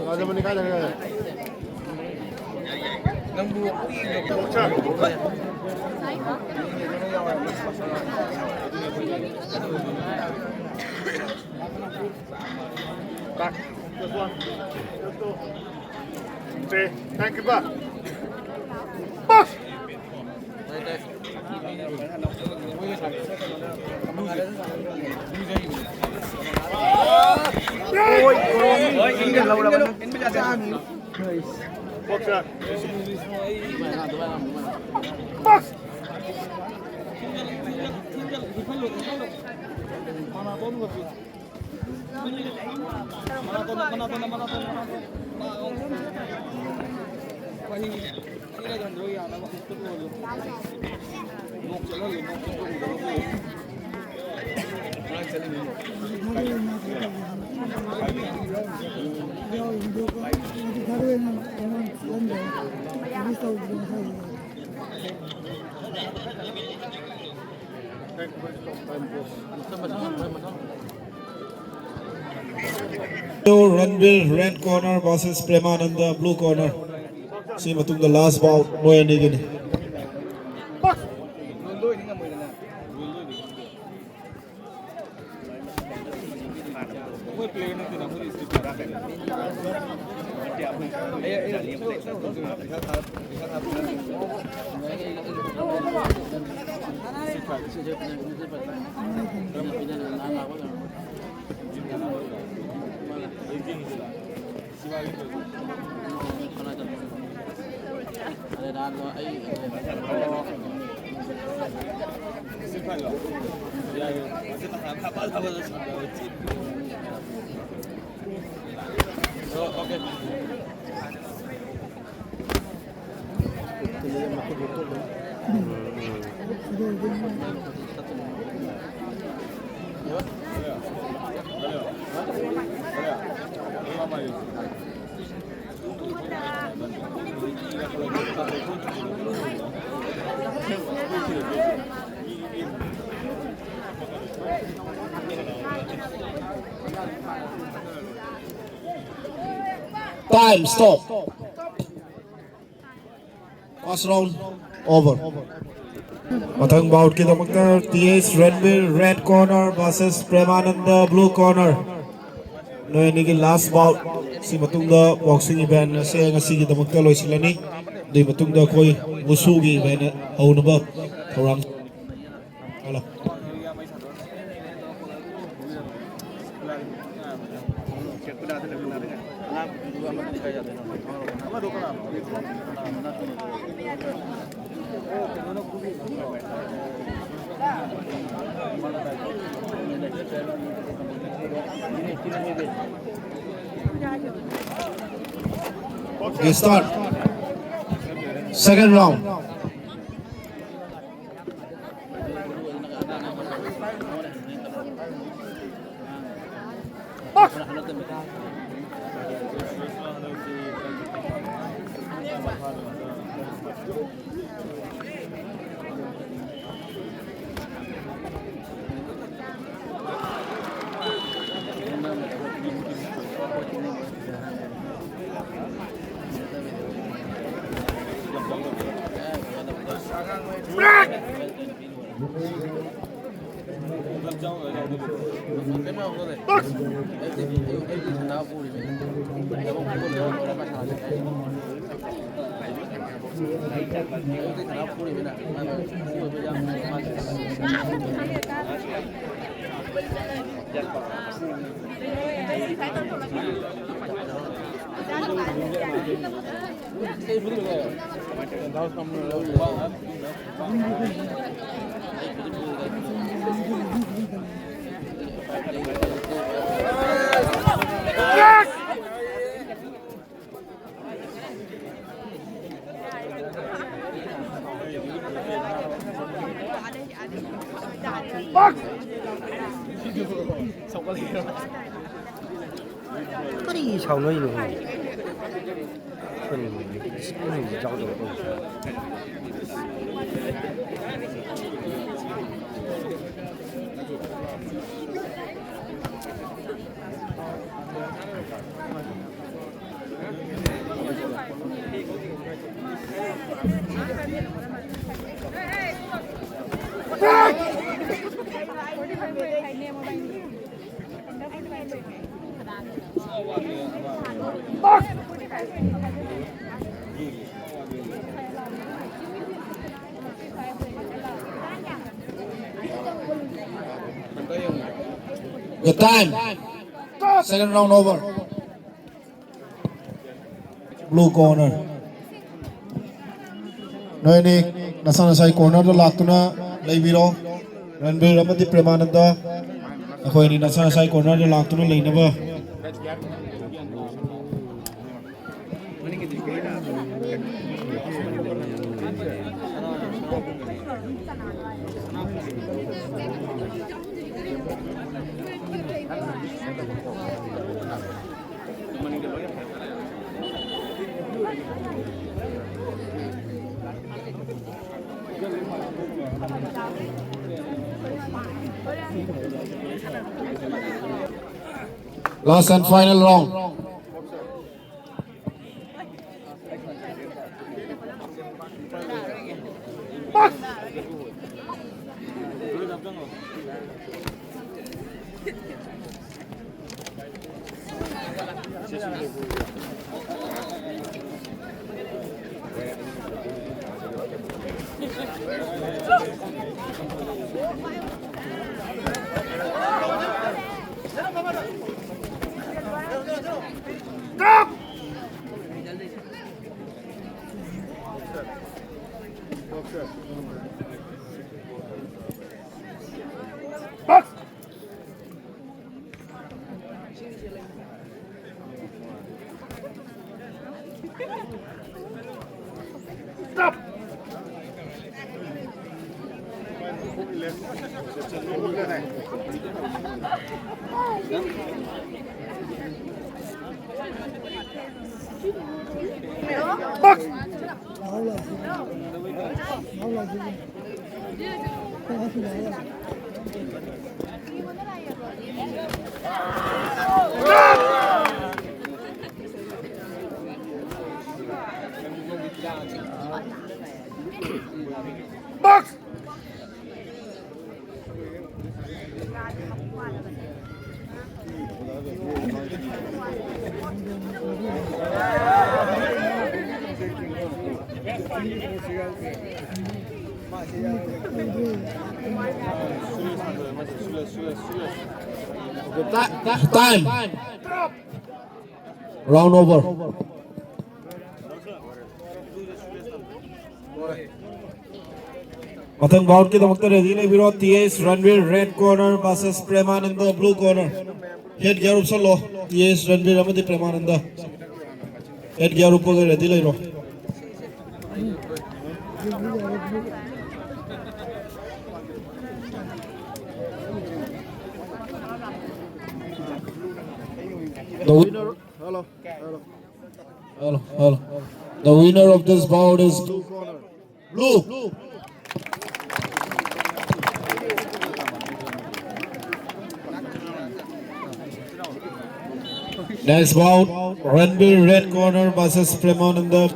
Ada menikah dengan Back. Just one. Just two. Three. Thank you, Boss. Boss. Ôi, in gần lâu đâu in bây giờ ra Boxer. Box. Ranbir red corner versus Premananda blue corner. Si matung the last bout Noyan Nigin. Time stop. First round over. Matang bout kita magka TH Ranbir red corner versus Premananda blue corner. Noyan Nigin last bout si matungda boxing event na siya ngasi kita magka loy sila ni. Di matungda koy musugi event au na ba thorang. Ala. We start second round. cái gì sao nó như vậy mình giáo dục tôi Good time. Second round over. Blue corner. Noi ni nasana sai corner to laktuna leibiro. Ranbir amati Premananda. Akhoi ni nasana sai corner to laktuna leinaba. Last and final round. Box. Stop. Box. Box. Time. Round over. Mathang bout ke damakta ready le biro TS Ranveer red corner versus Premananda blue corner. Head gear up solo TS Ranveer amati Premananda. Head gear up ke ready le biro. The winner, hello. The winner of this bout is blue. Next bout, Ranveer red corner versus Premananda